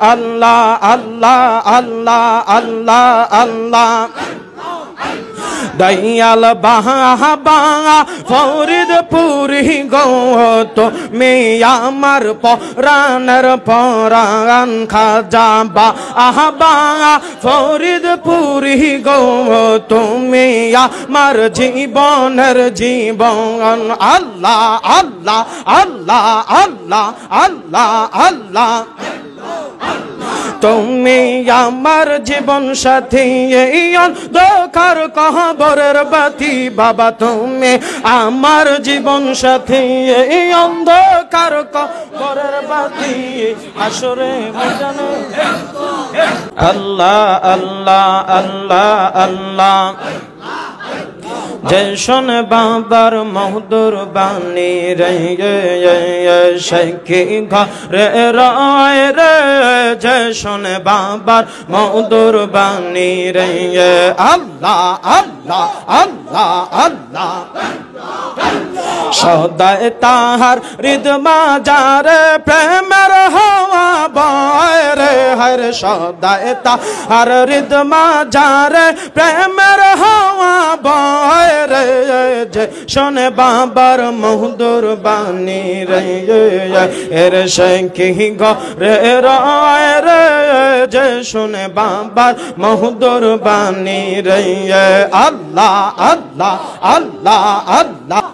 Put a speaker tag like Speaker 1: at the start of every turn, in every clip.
Speaker 1: আল্লাহ আল্লাহ আল্লাহ আল্লাহ আল্লাহ দয়াল বাবা ফরিদপুরি গো তুমি আমার পরাণের পরাণ খাজা বাবা ফরিদপুরি গো তুমি আমার জীবনের জীবন আল্লাহ আল্লাহ আল্লাহ আল্লাহ আল্লাহ আল্লাহ তুমি আমার জীবন সাথী এই অন্ধকার কবরের বাতি বাবা তুমি আমার জীবন সাথী এই অন্ধকার কবরের বাতি হাসরে ময়দানে আল্লাহ আল্লাহ আল্লাহ আল্লাহ জয়শন বাবার মধুর বাণী রে শেখি ঘরে রায় রে জয়শন বাবার মধুর বাণী রে আল্লাহ আল্লাহ আল্লাহ আল্লাহ সদায় তাহার হৃদমা যারে প্রেমের হওয়া বয় রে হর সদায় তাহার হৃদমা যারে প্রেমের হওয়া বয় রে যে শোনে বাবার মধুর বাণী রে এর শেখি ঘরে রায় রে যে শোনে বাবার মধুর বাণী রে আল্লাহ আল্লাহ আল্লাহ আল্লাহ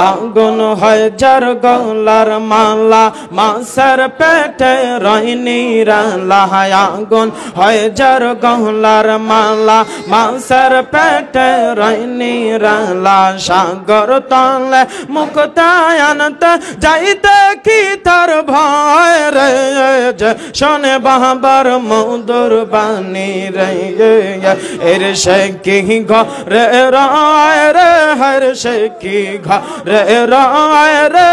Speaker 1: আগুন হয় যার গলার মালা মাছের পেটে রইনি রালা আগুন হয় যার গলার মালা মাছের পেটে রইনি রালা সাগর তলে মুক্তায় আনতে যাইতে কি তার ভয় রে শোনে বাবার মধুর বাণী রে এর শেখি ঘরে রায় রে হর শেখি ঘরে রায় রে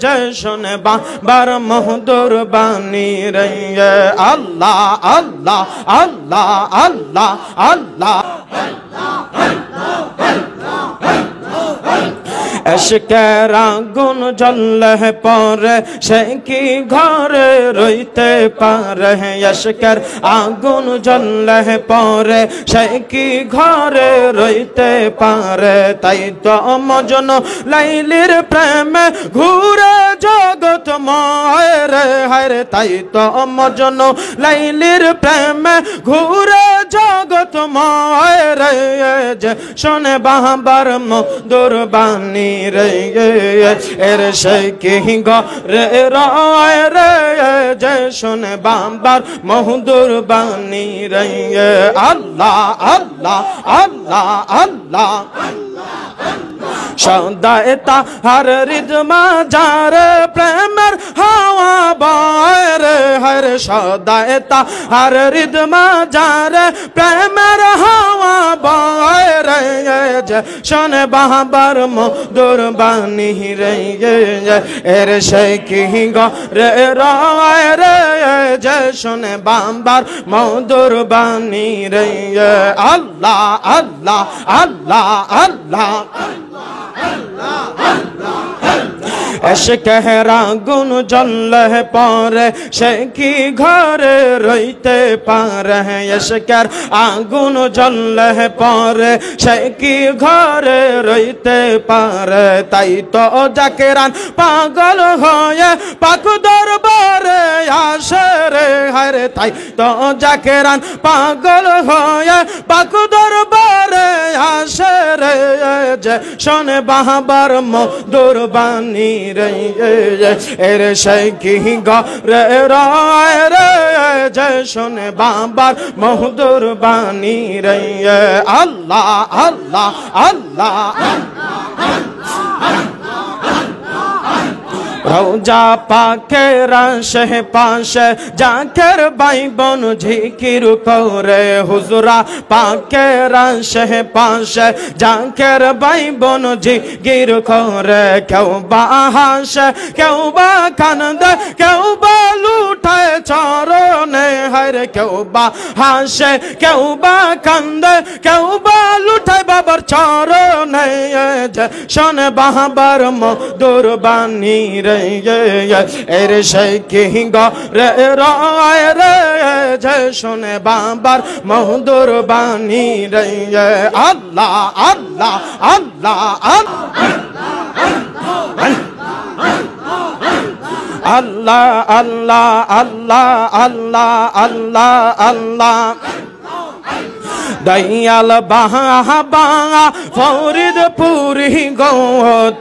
Speaker 1: জয় শোনে বাবার মধুর বাণী রে আল্লাহ আল্লাহ আল্লাহ আল্লাহ আল্লাহ এশকের আগুন জ্বললে পরে সে কি ঘরে রইতে পারে এশকের আগুন জ্বললে পরে সে কি ঘরে রইতে পারে তাই তো মজনু লাইলির প্রেমে ঘুরে জগৎ ময় রে হায় তাই তো মজনু লাইলির প্রেমে ঘুরে জগৎ ময় রে যে শোনে বাবার মধুর বাণী রে এর শেখি ঘরে রায় রে যে শোনে বাবার মধুর বাণী রে আল্লাহ আল্লাহ আল্লাহ আল্লাহ সদায় তাহার হৃদমা যার প্রেমের হাওয়া বয় রে হর সদায় তাহার হৃদমা যার প্রেমের হাওয়া বয় রে শোনে বাবার মধুর বাণী রে এর শেখি ঘরে রায় রে যে শোনে বাবার মধুর বাণী রে আল্লাহ আল্লাহ আল্লাহ আল্লাহ এশকের আগুন জ্বললে পরে সে কি ঘরে রইতে পারে এশকের আগুন জ্বললে পরে সে কি ঘরে রইতে পারে তাই তো জাকেরান পাগল হয়ে পাক দরবারে আসে রে হায় তাই তো জাকেরান পাগল হয়ে পাক দরবারে আসে রে যে শোনে বাবার মধুর বাণী রে এর শেখি ঘরে রায় রে যে শোনে বাবার মধুর বাণী রে আল্লাহ আল্লাহ আল্লাহ রওজা পাকের আশে পাশে জাকের ভাই বোন জিকির করে হুজুরা পাকের আশে পাশে জাকের ভাই বোন জিকির করে কেউ বা হাসে কেউ বা কান্দে কেউ বা লুটায় চরণে রে কেউ বা হাসে কেউ বা কান্দে কেউ বা লুটায় বাবার চরণে যে শোনে বাবার মধুর বাণী রে এর সেই কি রে রয় রে যে শোনে বাবার মধুর বাণী রে আল্লাহ আল্লাহ আল্লাহ আল্লাহ আল্লাহ আল্লাহ আল্লাহ আল্লাহ আল্লাহ দয়াল বাবা ফরিদপুরি গো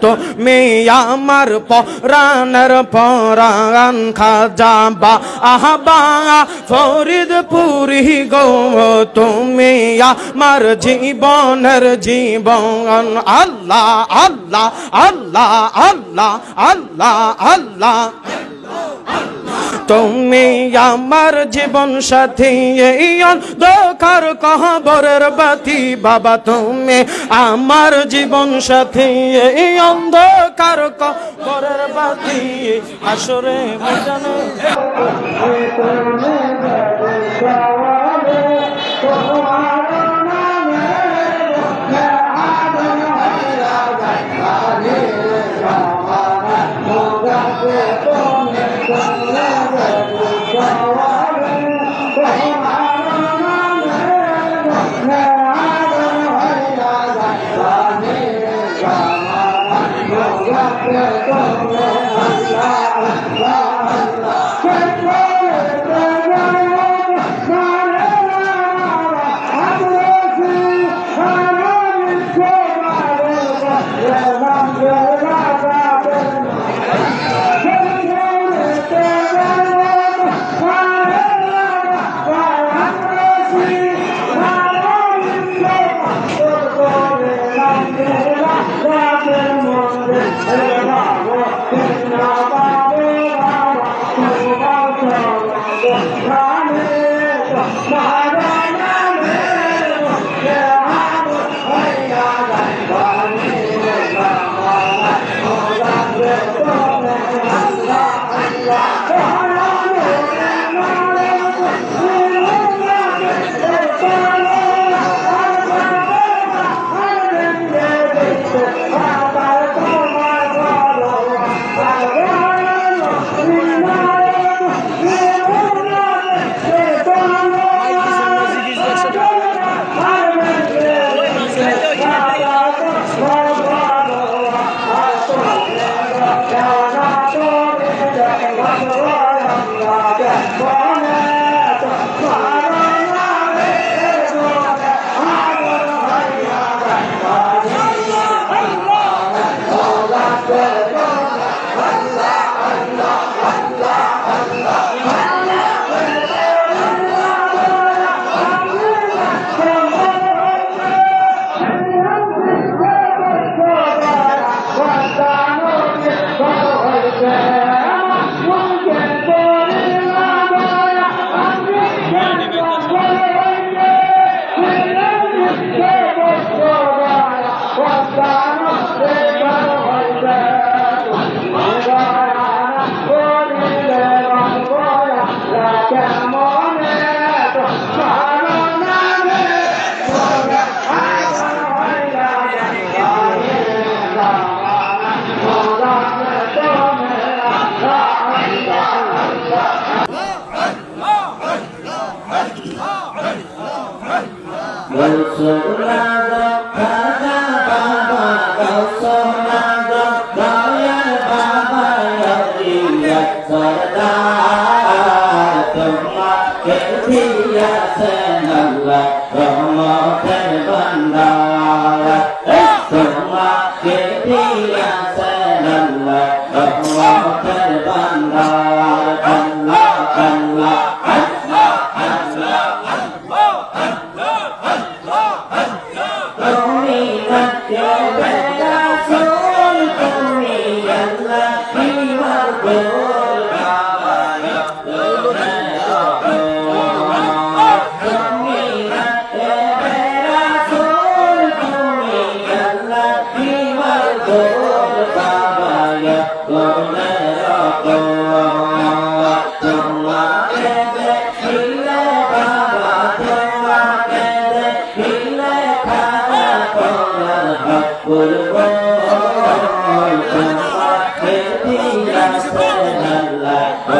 Speaker 1: তুমি আমার পরাণের পরাণ খাজা বাবা ফরিদপুরি গো তুমি আমার জীবনের জীবন আল্লাহ আল্লাহ আল্লাহ আল্লাহ আল্লাহ আল্লাহ তুমি আমার জীবন সাথী এই অন্ধকার কবরের বাতি বাবা তুমি আমার জীবন সাথী এই অন্ধকার কবরের বাতি হাসরে ময়দানে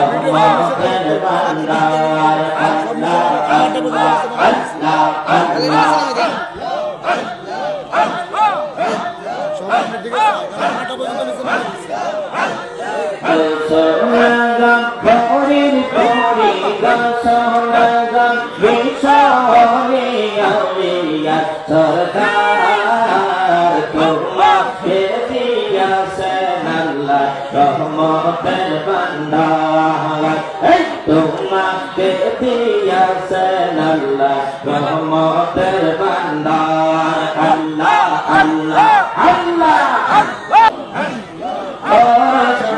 Speaker 2: রহমতের ভান্ডার আল্লাহ আল্লাহ আল্লাহ আল্লাহ সোনাগাম হরির পরি সোনাগাম বিশহরি আউলিয়া সরকার তোমাকে দিয়াছেন আল্লাহ রহমতের ভান্ডার তোমাকে দিয়াছেন আল্লাহ রহমতের ভান্ডার আল্লাহ আল্লাহ আল্লাহ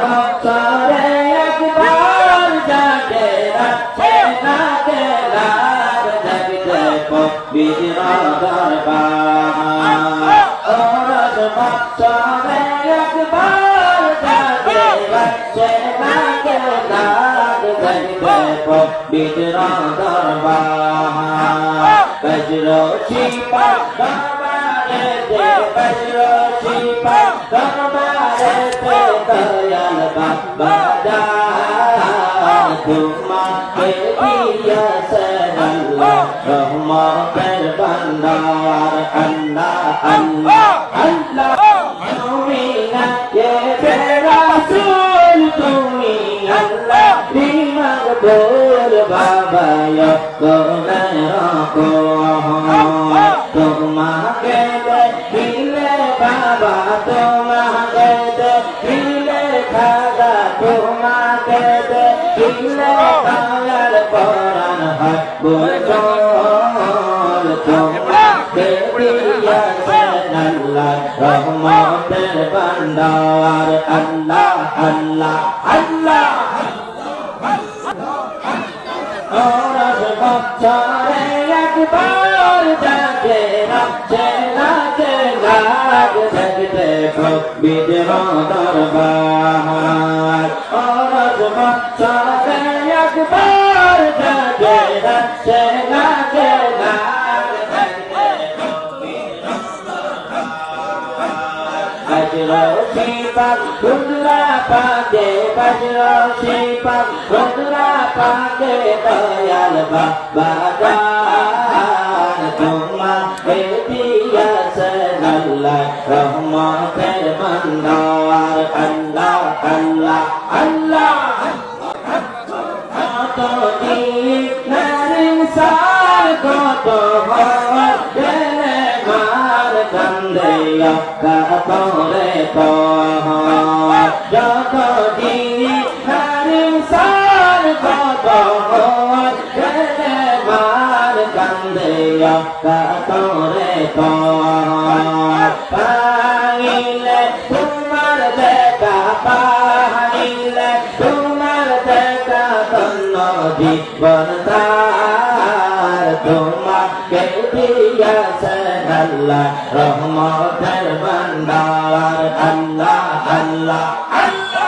Speaker 2: বছরে একবার যাকে রাখছে না গেলার জাগতে পবিত্র দরবার বছরে একবার যাকে রাখছে না গেলার জাগতে পবিত্র দরবার বজ্র শিপা দরবারে দে বজ্র শিপা দরবারে দয়াল বাবা জান তোমাকে দিয়েছেন আল্লাহ রহমতের ভান্ডার আল্লাহ আল্লাহ আল্লাহ তুমি না কে রাসূল তুমি আল্লাহ বিমাগ বল বাবা কোনে রাখো তোমাকে দিলে বাবা তোমাকে দিলে খাগা তোমাকে দিলে কায়াল পরান হয় বল তোমাকে দিয়েছেন আল্লাহ রহমতের ভান্ডার আল্লাহ আল্লাহ আল্লাহ বছরে একবার যাকে রাখছে না লাগ দেখতে পবিত্র দরবার বছরে একবার যাকে রাখছে না লাগ দেখতে পবিত্র বজ্র শিপা রুদ্রা পাকে বজ্র শিপা রুদ্রা পাকে দয়াল বাবা জান তোমাকে দিয়েছেন আল্লাহ রহমতের ভান্ডার আল্লাহ আল্লাহ আল্লাহ কত দিনের সার কত গেলে মার কান্দেয়া কাতরে তো যত দিনের সার কত গেলে মার কান্দেয়া কাতরে তো পাইলে তোমার দেখা পাইলে তোমার দেখা তন্ন জীবন তার তোমাকে দিয়েছেন আল্লাহ রহমতের ভান্ডার আল্লাহ আল্লাহ আল্লাহ